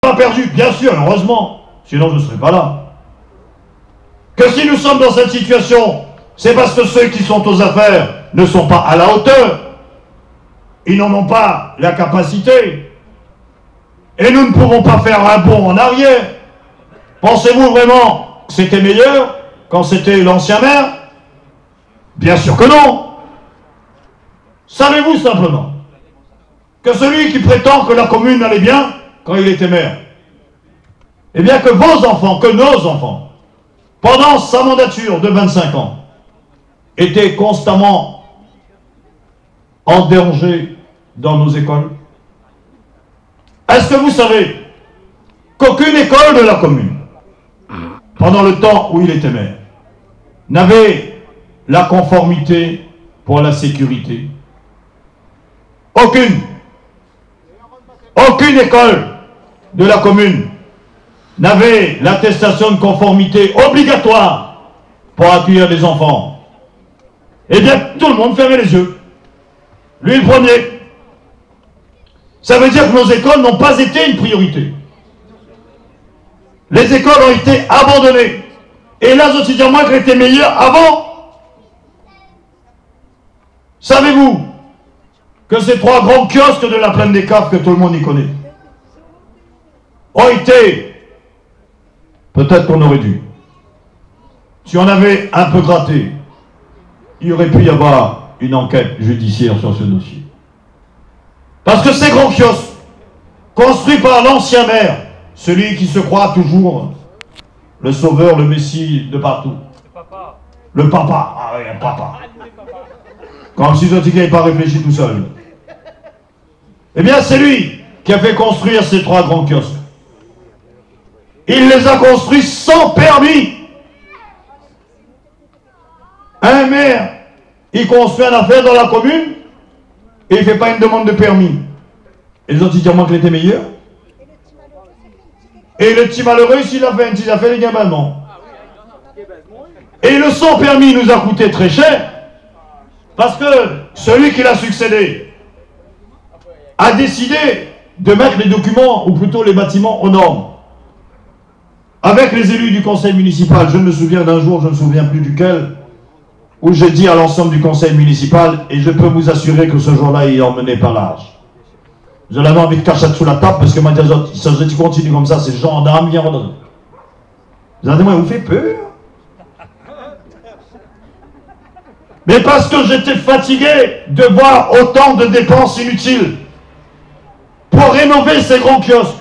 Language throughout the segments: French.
pas perdu, bien sûr, heureusement, sinon je ne serais pas là. Que si nous sommes dans cette situation, c'est parce que ceux qui sont aux affaires ne sont pas à la hauteur. Ils n'en ont pas la capacité. Et nous ne pouvons pas faire un bond en arrière. Pensez-vous vraiment que c'était meilleur quand c'était l'ancien maire? Bien sûr que non. Savez-vous simplement que celui qui prétend que la commune allait bien quand il était maire, eh bien que vos enfants, que nos enfants, pendant sa mandature de 25 ans, étaient constamment en danger dans nos écoles? Est-ce que vous savez qu'aucune école de la commune, pendant le temps où il était maire, n'avait la conformité pour la sécurité? Aucune. Aucune école de la commune n'avait l'attestation de conformité obligatoire pour accueillir des enfants. Eh bien, tout le monde fermait les yeux. Lui, le premier. Ça veut dire que nos écoles n'ont pas été une priorité. Les écoles ont été abandonnées. Et là, je dire moi qu'elles étaient meilleures avant. Savez-vous que ces 3 grands kiosques de la plaine des Caves, que tout le monde y connaît, ont été, peut-être qu'on aurait dû, si on avait un peu gratté, il aurait pu y avoir une enquête judiciaire sur ce dossier. Parce que ces grands kiosques, construits par l'ancien maire, celui qui se croit toujours le sauveur, le messie de partout. Le papa. Ah oui, un papa. Comme si Zotique n'avait pas réfléchi tout seul. Eh bien, c'est lui qui a fait construire ces 3 grands kiosques. Il les a construits sans permis. Un maire, il construit une affaire dans la commune et il ne fait pas une demande de permis. Et les autres, ils disent qu'il était meilleur. Et le petit malheureux, s'il a fait une petite affaire, il gagne non. Et le sans permis nous a coûté très cher parce que celui qui l'a succédé a décidé de mettre les documents, ou plutôt les bâtiments, aux normes. Avec les élus du conseil municipal, je me souviens d'un jour, je ne me souviens plus duquel, où j'ai dit à l'ensemble du conseil municipal, et je peux vous assurer que ce jour-là, il en menait pas large. Je l'avais envie de cacher sous la table, parce que moi, si tu continues comme ça, c'est gendarme, viens redonner. Vous avez dit, moi, il vous fait peur. Mais parce que j'étais fatigué de voir autant de dépenses inutiles pour rénover ces grands kiosques.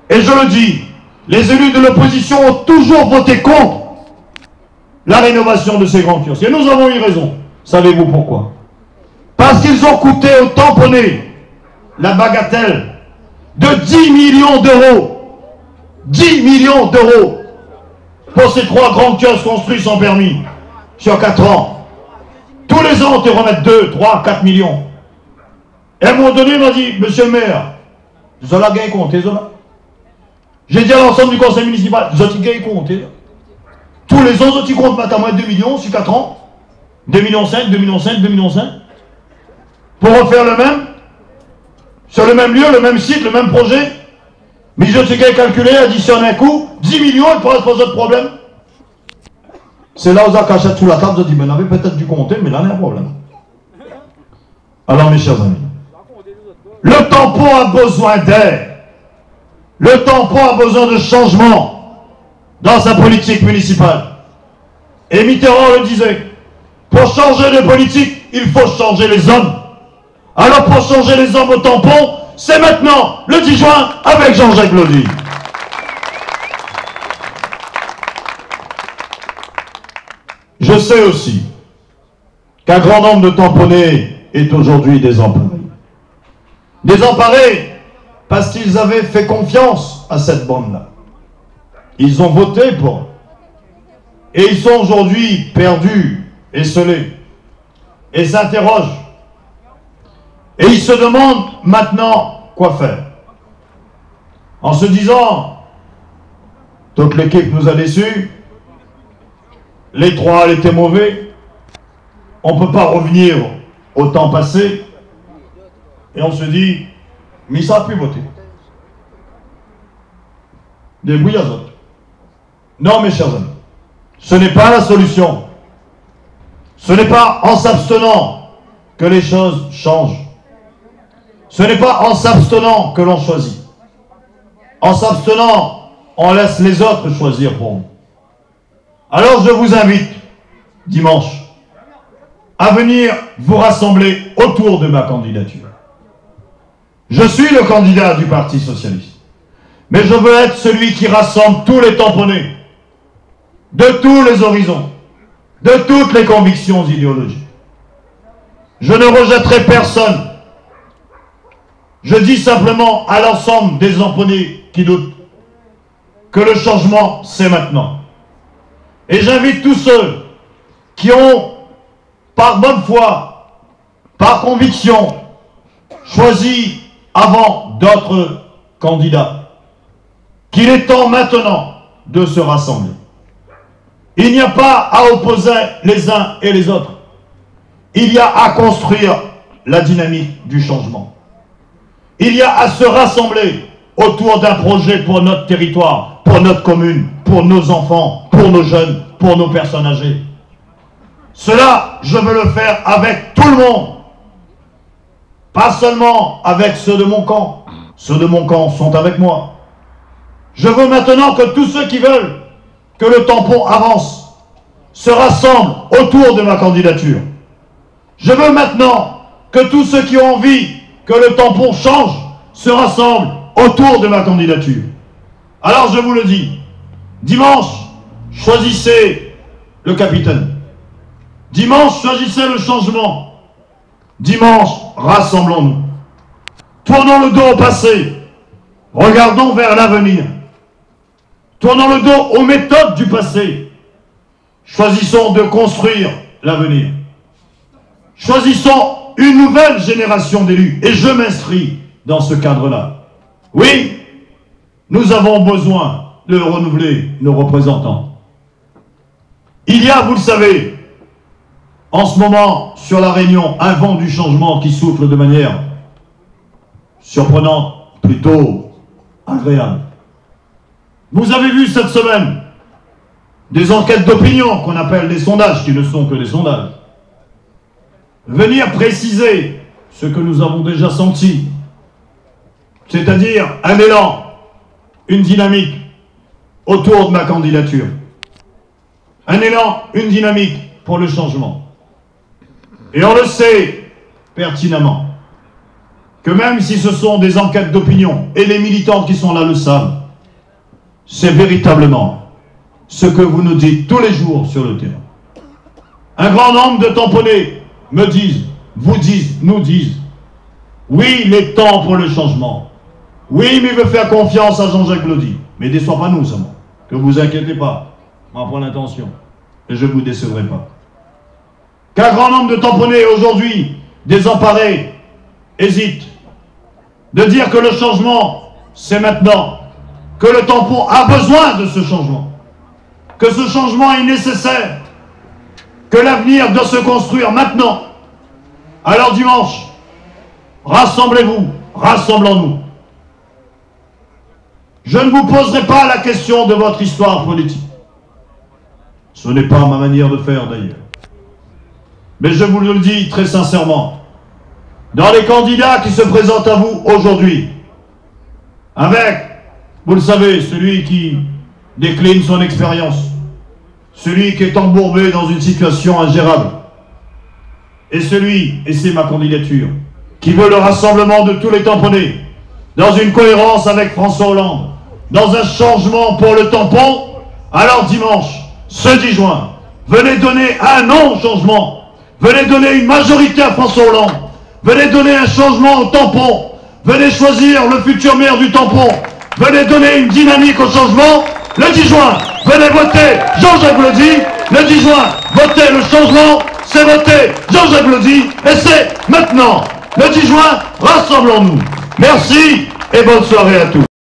Et je le dis, les élus de l'opposition ont toujours voté contre la rénovation de ces grands kiosques. Et nous avons eu raison. Savez-vous pourquoi? Parce qu'ils ont coûté au tamponné la bagatelle de 10 millions d'euros. 10 millions d'euros pour ces 3 grands kiosques construits sans permis sur 4 ans. Tous les ans, on te remet 2, 3, 4 millions. Et à un moment donné, il m'a dit, monsieur le maire, Zola gagne compté, Zola. J'ai dit à l'ensemble du conseil municipal, Zola gagne compté. Tous les ans, Zola compte maintenant moins 2 millions sur 4 ans. 2 millions 5, 2 millions 5, 2 millions 5. Pour refaire le même, sur le même lieu, le même site, le même projet. Mais je suis calculé, additionne un coût, 10 millions, il pourra se poser de problème. C'est là où on cachette sous la table, je dis, mais on avait peut-être dû compter, mais là, il y a un problème. Alors, mes chers amis, le tampon a besoin d'air. Le tampon a besoin de changement dans sa politique municipale. Et Mitterrand le disait, pour changer de politique, il faut changer les hommes. Alors pour changer les hommes au tampon, c'est maintenant, le 10 juin, avec Jean-Jacques Lodi. Je sais aussi qu'un grand nombre de tamponnés est aujourd'hui désemparé. Désemparés parce qu'ils avaient fait confiance à cette bande-là. Ils ont voté pour. Et ils sont aujourd'hui perdus, esselés, et s'interrogent. Et ils se demandent maintenant quoi faire. En se disant, toute l'équipe nous a déçus, les 3 étaient mauvais, on ne peut pas revenir au temps passé, et on se dit, mais ça a pu voter. des bouillardotes. Non, mes chers amis, ce n'est pas la solution. Ce n'est pas en s'abstenant que les choses changent. Ce n'est pas en s'abstenant que l'on choisit. En s'abstenant, on laisse les autres choisir pour nous. Alors je vous invite, dimanche, à venir vous rassembler autour de ma candidature. Je suis le candidat du Parti socialiste, mais je veux être celui qui rassemble tous les tamponnés, de tous les horizons, de toutes les convictions idéologiques. Je ne rejetterai personne. Je dis simplement à l'ensemble des tamponnés qui doutent que le changement, c'est maintenant. Et j'invite tous ceux qui ont, par bonne foi, par conviction, choisi avant d'autres candidats, qu'il est temps maintenant de se rassembler. Il n'y a pas à opposer les uns et les autres. Il y a à construire la dynamique du changement. Il y a à se rassembler autour d'un projet pour notre territoire, pour notre commune, pour nos enfants, pour nos jeunes, pour nos personnes âgées. Cela, je veux le faire avec tout le monde. Pas seulement avec ceux de mon camp. Ceux de mon camp sont avec moi. Je veux maintenant que tous ceux qui veulent que le tampon avance se rassemblent autour de ma candidature. Je veux maintenant que tous ceux qui ont envie que le tampon change se rassemblent autour de ma candidature. Alors je vous le dis, dimanche, choisissez le capitaine. Dimanche, choisissez le changement. Dimanche, rassemblons-nous. Tournons le dos au passé. Regardons vers l'avenir. Tournons le dos aux méthodes du passé. Choisissons de construire l'avenir. Choisissons une nouvelle génération d'élus. Et je m'inscris dans ce cadre-là. Oui, nous avons besoin de renouveler nos représentants. Il y a, vous le savez, en ce moment, sur la Réunion, un vent du changement qui souffle de manière surprenante, plutôt agréable. Vous avez vu cette semaine des enquêtes d'opinion qu'on appelle des sondages, qui ne sont que des sondages, venir préciser ce que nous avons déjà senti, c'est-à-dire un élan, une dynamique autour de ma candidature. Un élan, une dynamique pour le changement. Et on le sait pertinemment que même si ce sont des enquêtes d'opinion, et les militants qui sont là le savent, c'est véritablement ce que vous nous dites tous les jours sur le terrain. Un grand nombre de tamponnés me disent, vous disent, nous disent, oui, il est temps pour le changement. Oui, mais il veut faire confiance à Jean-Jacques Blody. Mais ne déçois pas nous seulement. Que vous inquiétez pas. M'en prends l'intention. Et je ne vous décevrai pas. Qu'un grand nombre de tamponnés aujourd'hui, désemparés, hésitent de dire que le changement, c'est maintenant. Que le tampon a besoin de ce changement. Que ce changement est nécessaire. Que l'avenir doit se construire maintenant. Alors dimanche, rassemblez-vous, rassemblons-nous. Je ne vous poserai pas la question de votre histoire politique. Ce n'est pas ma manière de faire d'ailleurs. Mais je vous le dis très sincèrement, dans les candidats qui se présentent à vous aujourd'hui, avec, vous le savez, celui qui décline son expérience, celui qui est embourbé dans une situation ingérable, et celui, et c'est ma candidature, qui veut le rassemblement de tous les tamponnés, dans une cohérence avec François Hollande, dans un changement pour le tampon, alors dimanche, ce 10 juin, venez donner un nom au changement, venez donner une majorité à François Hollande, venez donner un changement au tampon, venez choisir le futur maire du tampon, venez donner une dynamique au changement, le 10 juin, venez voter Jean-Jacques Blody, le 10 juin, votez le changement, c'est voter Jean-Jacques Blody, et c'est maintenant. Le 10 juin, rassemblons-nous. Merci et bonne soirée à tous.